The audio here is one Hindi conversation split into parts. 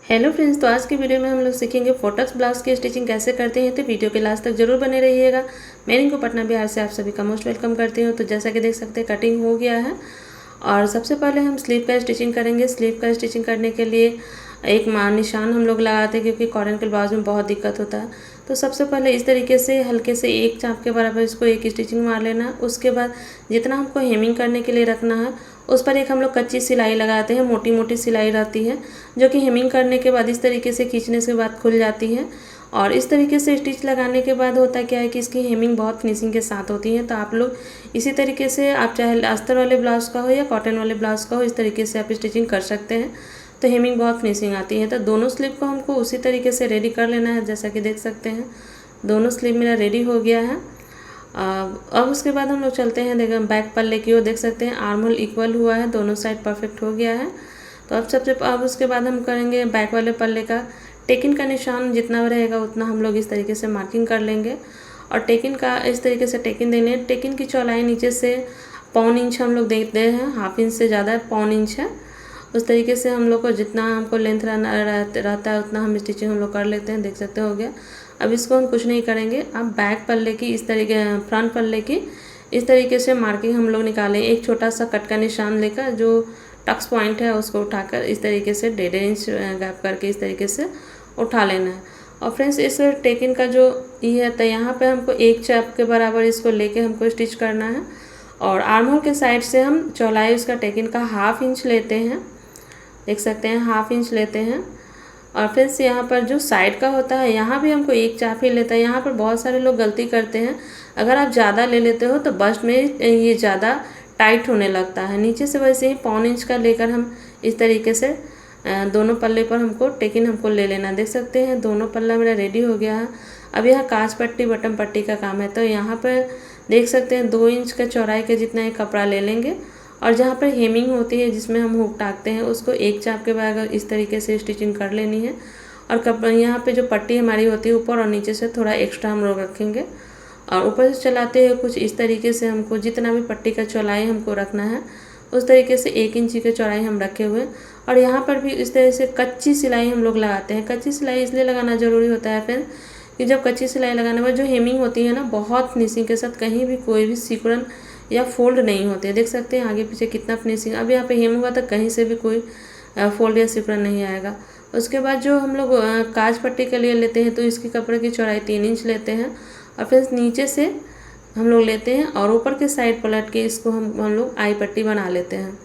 हेलो फ्रेंड्स, तो आज की वीडियो में हम लोग सीखेंगे फोटक्स ब्लाउज की स्टिचिंग कैसे करते हैं। तो वीडियो के लास्ट तक जरूर बने रहिएगा। मैं रिंकू पटना बिहार से आप सभी का मोस्ट वेलकम करती हूँ। तो जैसा कि देख सकते हैं कटिंग हो गया है और सबसे पहले हम स्लीव का स्टिचिंग करेंगे। स्लीव का स्टिचिंग करने के लिए एक निशान हम लोग लगाते हैं क्योंकि कॉटन के ब्लाउज में बहुत दिक्कत होता है। तो सबसे पहले इस तरीके से हल्के से एक चाप के बराबर इसको एक स्टिचिंग मार लेना है। उसके बाद जितना हमको हेमिंग करने के लिए रखना है उस पर एक हम लोग कच्ची सिलाई लगाते हैं। मोटी मोटी सिलाई रहती है जो कि हेमिंग करने के बाद इस तरीके से खींचने के बाद खुल जाती है। और इस तरीके से स्टिच लगाने के बाद होता क्या है कि इसकी हेमिंग बहुत फिनिशिंग के साथ होती है। तो आप लोग इसी तरीके से, आप चाहे अस्तर वाले ब्लाउज़ का हो या कॉटन वाले ब्लाउज़ का हो, इस तरीके से आप स्टिचिंग कर सकते हैं। तो हेमिंग बहुत फिनिशिंग आती है। तो दोनों स्लीव को हमको उसी तरीके से रेडी कर लेना है। जैसा कि देख सकते हैं दोनों स्लीव मेरा रेडी हो गया है। अब उसके बाद हम लोग चलते हैं देखिए बैक पल्ले की ओर। देख सकते हैं आर्म होल इक्वल हुआ है, दोनों साइड परफेक्ट हो गया है। तो अब उसके बाद हम करेंगे बैक वाले पल्ले का टेकिन का निशान जितना रहेगा उतना हम लोग इस तरीके से मार्किंग कर लेंगे। और टेकिन का इस तरीके से टेकिन दे लें। टेकिन की चौड़ाई नीचे से 1.25 इंच हम लोग देते हैं, 1/2 इंच से ज़्यादा 1.25 इंच है। उस तरीके से हम लोग को जितना हमको लेंथ रहता है उतना हम स्टिचिंग हम लोग कर लेते हैं। देख सकते हो गया। अब इसको हम कुछ नहीं करेंगे। अब बैक पल्ले की इस तरीके, फ्रंट पल्ले की इस तरीके से मार्किंग हम लोग निकालें। एक छोटा सा कट का निशान लेकर जो टक्स पॉइंट है उसको उठाकर इस तरीके से 1.5 इंच गैप करके इस तरीके से उठा लेना है। और फ्रेंड्स इस टेकिन का जो ये है तो यहाँ पे हमको एक चाप के बराबर इसको लेके हमको स्टिच करना है। और आर्म होल के साइड से हम चौड़ाई उसका टेकिन का 1/2 इंच लेते हैं। देख सकते हैं 1/2 इंच लेते हैं। और फिर से यहाँ पर जो साइड का होता है यहाँ भी हमको एक चाप ही लेता है। यहाँ पर बहुत सारे लोग गलती करते हैं, अगर आप ज़्यादा ले लेते हो तो बस्ट में ये ज़्यादा टाइट होने लगता है। नीचे से वैसे ही 1.25 इंच का लेकर हम इस तरीके से दोनों पल्ले पर हमको टेकिन हमको ले लेना। देख सकते हैं दोनों पल्ला मेरा रेडी हो गया है। अब यहाँ काज पट्टी बटन पट्टी का काम है। तो यहाँ पर देख सकते हैं 2 इंच का चौड़ाई का जितना एक कपड़ा ले लेंगे और जहाँ पर हेमिंग होती है जिसमें हम हुक टाकते हैं उसको एक चाप के बराबर इस तरीके से स्टिचिंग कर लेनी है। और कपड़ा यहाँ पे जो पट्टी हमारी होती है ऊपर और नीचे से थोड़ा एक्स्ट्रा हम लोग रखेंगे और ऊपर से चलाते हुए कुछ इस तरीके से हमको जितना भी पट्टी का चौड़ाई हमको रखना है उस तरीके से 1 इंच की चौड़ाई हम रखे हुए। और यहाँ पर भी इस तरह से कच्ची सिलाई हम लोग लगाते हैं। कच्ची सिलाई इसलिए लगाना ज़रूरी होता है फिर कि जब कच्ची सिलाई लगाने पर जो हेमिंग होती है ना बहुत फिनिशिंग के साथ, कहीं भी कोई भी सिकुड़न या फोल्ड नहीं होते। देख सकते हैं आगे पीछे कितना फिनिशिंग। अब यहाँ पे हेम हुआ तो कहीं से भी कोई फोल्ड या सिकुड़न नहीं आएगा। उसके बाद जो हम लोग काज पट्टी के लिए लेते हैं तो इसकी कपड़े की चौड़ाई 3 इंच लेते हैं और फिर नीचे से हम लोग लेते हैं और ऊपर के साइड पलट के इसको हम लोग आई पट्टी बना लेते हैं।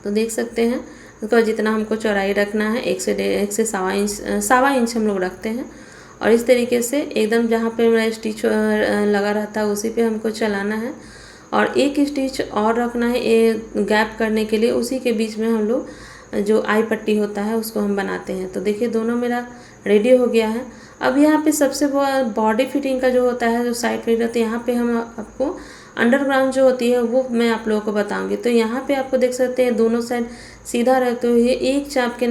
तो देख सकते हैं उसका जितना हमको चौड़ाई रखना है 1 से 1.25 इंच हम लोग रखते हैं। और इस तरीके से एकदम जहाँ पे मेरा स्टिच लगा रहता है उसी पे हमको चलाना है और एक स्टिच और रखना है गैप करने के लिए। उसी के बीच में हम लोग जो आई पट्टी होता है उसको हम बनाते हैं। तो देखिए दोनों मेरा रेडी हो गया है। अब यहाँ पे सबसे बॉडी फिटिंग का जो होता है, जो साइड फिटिंग होती है, यहाँ पे हम आपको अंडरग्राउंड जो होती है वो मैं आप लोगों को बताऊंगी। तो यहाँ पे आपको देख सकते हैं दोनों साइड सीधा रखते हुए एक चाप के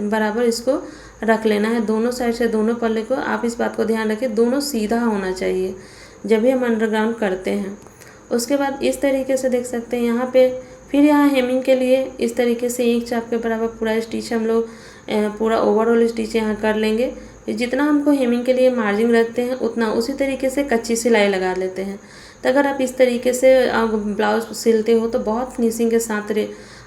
बराबर इसको रख लेना है। दोनों साइड से दोनों पल्ले को आप इस बात को ध्यान रखें, दोनों सीधा होना चाहिए जब भी हम अंडरग्राउंड करते हैं। उसके बाद इस तरीके से देख सकते हैं यहाँ पे फिर यहाँ हेमिंग के लिए इस तरीके से एक चाप के बराबर पूरा स्टिच हम लोग पूरा ओवरऑल स्टिच यहाँ कर लेंगे। जितना हमको हेमिंग के लिए मार्जिन रखते हैं उतना उसी तरीके से कच्ची सिलाई लगा लेते हैं। तो अगर आप इस तरीके से ब्लाउज सिलते हो तो बहुत फिनिशिंग के साथ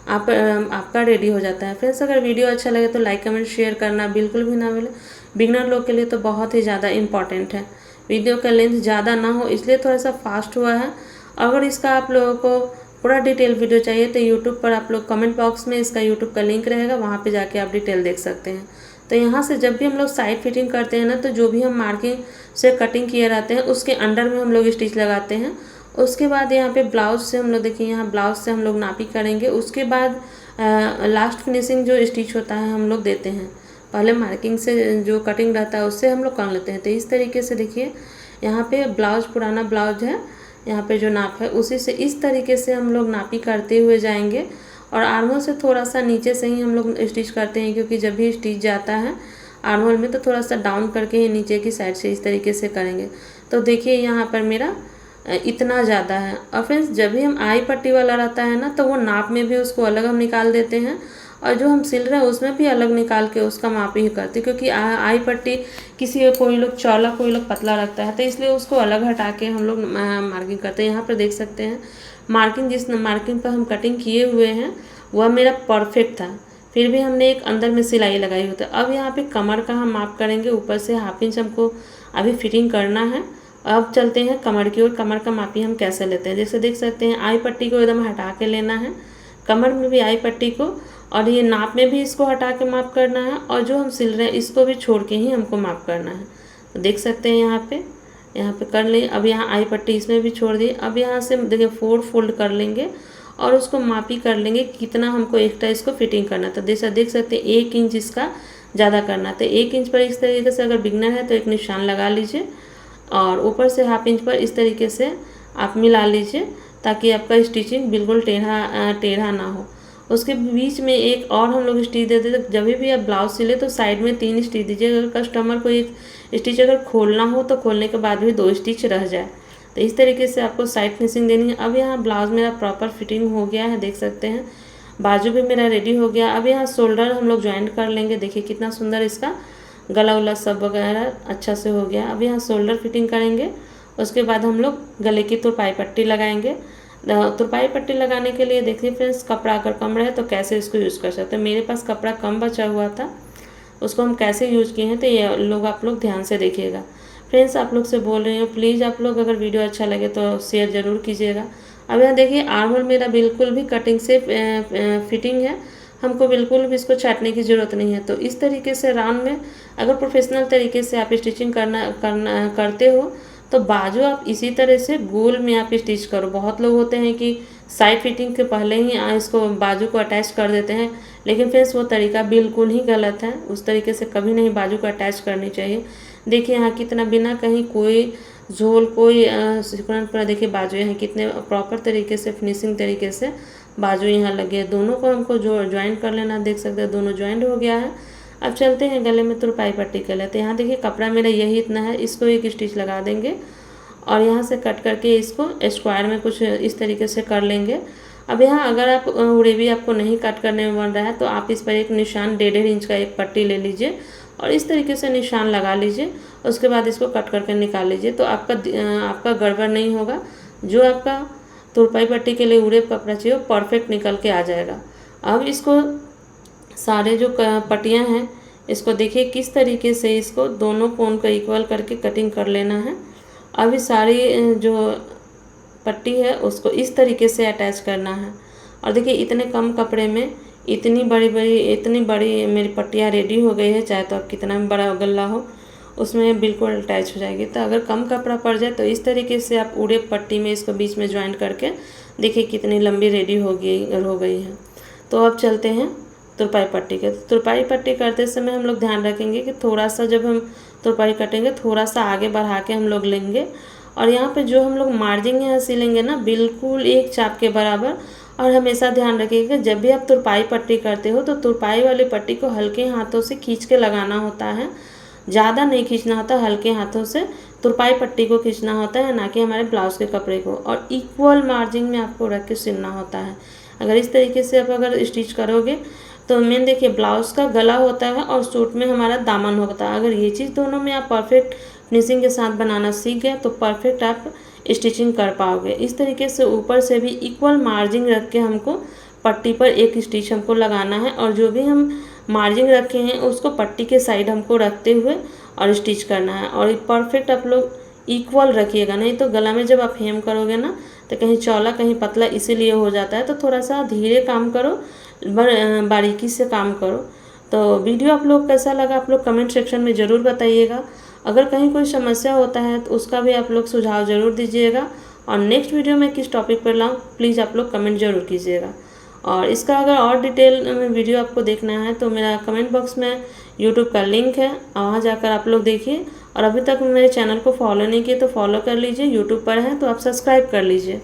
आपका रेडी हो जाता है। फ्रेंड्स अगर वीडियो अच्छा लगे तो लाइक कमेंट शेयर करना बिल्कुल भी ना भूलें। बिगनर लोग के लिए तो बहुत ही ज़्यादा इम्पॉर्टेंट है। वीडियो का लेंथ ज़्यादा ना हो इसलिए थोड़ा सा फास्ट हुआ है। अगर इसका आप लोगों को पूरा डिटेल वीडियो चाहिए तो यूट्यूब पर आप लोग कमेंट बॉक्स में इसका यूट्यूब का लिंक रहेगा, वहाँ पे जाके आप डिटेल देख सकते हैं। तो यहाँ से जब भी हम लोग साइड फिटिंग करते हैं ना तो जो भी हम मार्किंग से कटिंग किए रहते हैं उसके अंडर में हम लोग स्टिच लगाते हैं। उसके बाद यहाँ पे ब्लाउज से हम लोग देखिए यहाँ ब्लाउज से हम लोग नापी करेंगे। उसके बाद लास्ट फिनिशिंग जो स्टिच होता है हम लोग देते हैं। पहले मार्किंग से जो कटिंग रहता है उससे हम लोग कर लेते हैं। तो इस तरीके से देखिए यहाँ पे ब्लाउज पुराना ब्लाउज है, यहाँ पे जो नाप है उसी से इस तरीके से हम लोग नापी करते हुए जाएंगे। और आर्महोल से थोड़ा सा नीचे से ही हम लोग स्टिच करते हैं क्योंकि जब भी स्टिच जाता है आर्महोल में तो थोड़ा सा डाउन करके ही नीचे की साइड से इस तरीके से करेंगे। तो देखिए यहाँ पर मेरा इतना ज़्यादा है। और फ्रेंड्स जब भी हम आई पट्टी वाला रहता है ना तो वो नाप में भी उसको अलग हम निकाल देते हैं और जो हम सिल रहे हैं उसमें भी अलग निकाल के उसका माप ही करते, क्योंकि आई पट्टी किसी कोई लोग चौड़ा कोई लोग पतला रखता है, तो इसलिए उसको अलग हटा के हम लोग मार्किंग करते हैं। यहाँ पर देख सकते हैं मार्किंग, जिस मार्किंग पर हम कटिंग किए हुए हैं वह मेरा परफेक्ट था, फिर भी हमने एक अंदर में सिलाई लगाई होती है। अब यहाँ पे कमर का हम माप करेंगे, ऊपर से 1/2 इंच हमको अभी फिटिंग करना है। अब चलते हैं कमर की ओर। कमर का मापी हम कैसे लेते हैं, जैसे देख सकते हैं आई पट्टी को एकदम हटा के लेना है, कमर में भी आई पट्टी को, और ये नाप में भी इसको हटा के माप करना है, और जो हम सिल रहे हैं इसको भी छोड़ के ही हमको माप करना है। तो देख सकते हैं यहाँ पे कर लें। अब यहाँ आई पट्टी इसमें भी छोड़ दी। अब यहाँ से देखिए 4 फोल्ड कर लेंगे और उसको मापी कर लेंगे कितना हमको एक्स्ट्रा इसको फिटिंग करना है। तो देख सकते हैं 1 इंच इसका ज़्यादा करना है। तो 1 इंच पर इस तरीके से अगर बिगनर है तो एक निशान लगा लीजिए, और ऊपर से 1/2 इंच पर इस तरीके से आप मिला लीजिए, ताकि आपका स्टिचिंग बिल्कुल टेढ़ा ना हो। उसके बीच में एक और हम लोग स्टिच देते थे, जब भी आप ब्लाउज सिले तो साइड में 3 स्टिच दीजिए। अगर कस्टमर को एक स्टिच अगर खोलना हो तो खोलने के बाद भी 2 स्टिच रह जाए, तो इस तरीके से आपको साइड फिनिशिंग देनी है। अब यहाँ ब्लाउज मेरा प्रॉपर फिटिंग हो गया है, देख सकते हैं बाजू भी मेरा रेडी हो गया। अब यहाँ शोल्डर हम लोग ज्वाइंट कर लेंगे। देखिए कितना सुंदर इसका गला उला सब वगैरह अच्छा से हो गया। अब यहाँ शोल्डर फिटिंग करेंगे, उसके बाद हम लोग गले की तुरपाई पट्टी लगाएंगे। तुरपाई पट्टी लगाने के लिए देखिए फ्रेंड्स, कपड़ा अगर कम रहे तो कैसे इसको यूज़ कर सकते हैं। मेरे पास कपड़ा कम बचा हुआ था, उसको हम कैसे यूज़ किए हैं तो ये लोग आप लोग ध्यान से देखिएगा। फ्रेंड्स आप लोग से बोल रही हूँ, प्लीज़ आप लोग अगर वीडियो अच्छा लगे तो शेयर ज़रूर कीजिएगा। अब यहाँ देखिए आर्म होल मेरा बिल्कुल भी कटिंग से फिटिंग है, हमको बिल्कुल भी इसको छाटने की ज़रूरत नहीं है। तो इस तरीके से राउंड में अगर प्रोफेशनल तरीके से आप स्टिचिंग करते हो तो बाजू आप इसी तरह से गोल में आप स्टिच करो। बहुत लोग होते हैं कि साइड फिटिंग के पहले ही इसको बाजू को अटैच कर देते हैं, लेकिन फ्रेंड्स वो तरीका बिल्कुल ही गलत है। उस तरीके से कभी नहीं बाजू को अटैच करनी चाहिए। देखिए यहाँ कितना बिना कहीं कोई झोल कोई सिकुड़न पर, देखिए बाजू यहाँ कितने प्रॉपर तरीके से फिनिशिंग तरीके से बाजू यहाँ लगे हैं। दोनों को हमको जो ज्वाइंट कर लेना, देख सकते हैं दोनों ज्वाइंट हो गया है। अब चलते हैं गले में तुरपाई पट्टी कर लेते हैं। यहाँ देखिए कपड़ा मेरा यही इतना है, इसको एक स्टिच लगा देंगे और यहाँ से कट करके इसको स्क्वायर में कुछ इस तरीके से कर लेंगे। अब यहाँ अगर आप उड़ेबी आपको नहीं कट करने में बन रहा है तो आप इस पर एक निशान 1.5 इंच का एक पट्टी ले लीजिए और इस तरीके से निशान लगा लीजिए। उसके बाद इसको कट करके निकाल लीजिए, तो आपका गड़बड़ नहीं होगा। जो आपका तुरपाई पट्टी के लिए उड़ेब कपड़ा चाहिए वो परफेक्ट निकल के आ जाएगा। अब इसको सारे जो पट्टियाँ हैं इसको देखिए किस तरीके से इसको दोनों कोण को इक्वल करके कटिंग कर लेना है। अभी सारी जो पट्टी है उसको इस तरीके से अटैच करना है। और देखिए इतने कम कपड़े में इतनी बड़ी मेरी पट्टियाँ रेडी हो गई है। चाहे तो आप कितना भी बड़ा गला हो उसमें बिल्कुल अटैच हो जाएगी। तो अगर कम कपड़ा पड़ जाए तो इस तरीके से आप उड़े पट्टी में इसको बीच में ज्वाइंट करके देखिए कितनी लंबी रेडी हो गई है। तो अब चलते हैं तुरपाई पट्टी के। तुरपाई पट्टी करते समय हम लोग ध्यान रखेंगे कि थोड़ा सा जब हम तुरपाई कटेंगे थोड़ा सा आगे बढ़ा के हम लोग लेंगे, और यहाँ पे जो हम लोग मार्जिन यहाँ सिलेंगे ना बिल्कुल एक चाप के बराबर। और हमेशा ध्यान रखिएगा जब भी आप तुरपाई पट्टी करते हो तो तुरपाई वाली पट्टी को हल्के हाथों से खींच के लगाना होता है, ज़्यादा नहीं खींचना होता, हल्के हाथों से तुरपाई पट्टी को खींचना होता है, ना कि हमारे ब्लाउज़ के कपड़े को। और इक्वल मार्जिन में आपको रख के सिलना होता है। अगर इस तरीके से आप अगर स्टिच करोगे तो मेन देखिए ब्लाउज़ का गला होता है और सूट में हमारा दामन होता है। अगर ये चीज़ दोनों में आप परफेक्ट फिनिशिंग के साथ बनाना सीख गए तो परफेक्ट आप स्टिचिंग कर पाओगे। इस तरीके से ऊपर से भी इक्वल मार्जिन रख के हमको पट्टी पर एक स्टिच हमको लगाना है, और जो भी हम मार्जिन रखे हैं उसको पट्टी के साइड हमको रखते हुए और स्टिच करना है। और परफेक्ट आप लोग इक्वल रखिएगा, नहीं तो गला में जब आप हेम करोगे ना तो कहीं चौड़ा कहीं पतला इसीलिए हो जाता है। तो थोड़ा सा धीरे काम करो, बारीकी से काम करो। तो वीडियो आप लोग कैसा लगा आप लोग कमेंट सेक्शन में ज़रूर बताइएगा। अगर कहीं कोई समस्या होता है तो उसका भी आप लोग सुझाव ज़रूर दीजिएगा, और नेक्स्ट वीडियो में किस टॉपिक पर लाऊं प्लीज़ आप लोग कमेंट ज़रूर कीजिएगा। और इसका अगर और डिटेल में वीडियो आपको देखना है तो मेरा कमेंट बॉक्स में यूट्यूब का लिंक है, वहाँ जाकर आप लोग देखिए। और अभी तक मेरे चैनल को फॉलो नहीं किए तो फॉलो कर लीजिए, यूट्यूब पर है तो आप सब्सक्राइब कर लीजिए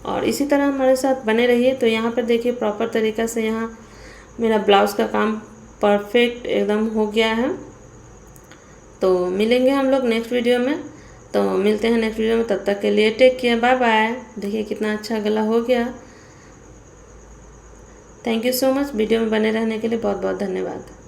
और इसी तरह हमारे साथ बने रहिए। तो यहाँ पर देखिए प्रॉपर तरीक़ा से यहाँ मेरा ब्लाउज़ का काम परफेक्ट एकदम हो गया है। तो मिलेंगे हम लोग नेक्स्ट वीडियो में, तो मिलते हैं नेक्स्ट वीडियो में। तब तक के लिए टेक केयर, बाय बाय। देखिए कितना अच्छा गला हो गया। Thank you so much. Video में बने रहने के लिए बहुत बहुत धन्यवाद।